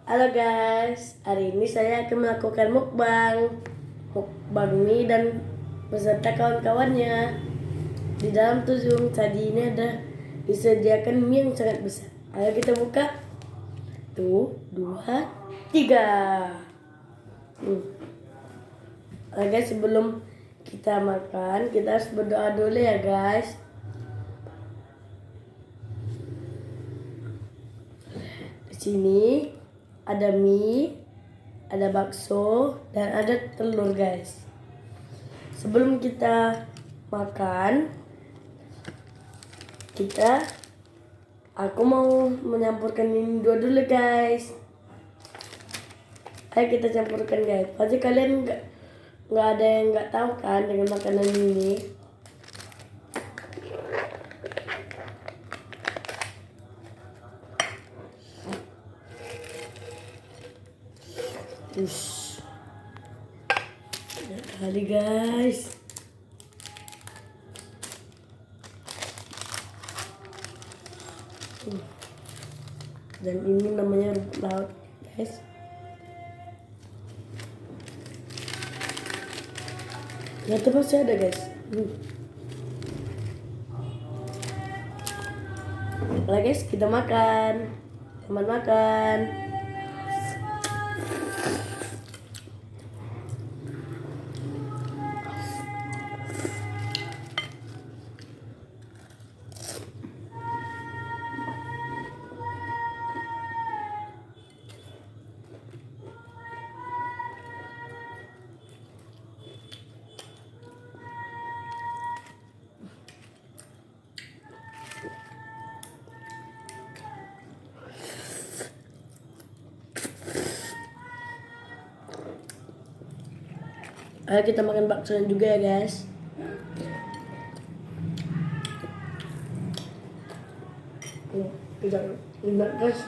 Halo guys, hari ini saya akan melakukan mukbang mie dan beserta kawan-kawannya. Di dalam tusung tadi ini ada disediakan mie yang sangat besar. Ayo kita buka. Tuh, 2, 3. Oke guys, sebelum kita makan, kita harus berdoa dulu ya guys. Di sini ada mie, ada bakso, dan ada telur guys. Sebelum kita makan, aku mau menyampurkan ini dulu guys. Ayo kita campurkan guys. Pasti kalian nggak ada yang nggak tahu kan dengan makanan ini. Kali guys. Dan ini namanya rumput laut guys. Ya itu masih ada guys. Oke guys, kita makan. Selamat makan. Ayo kita makan bakso juga ya guys. Tidak guys.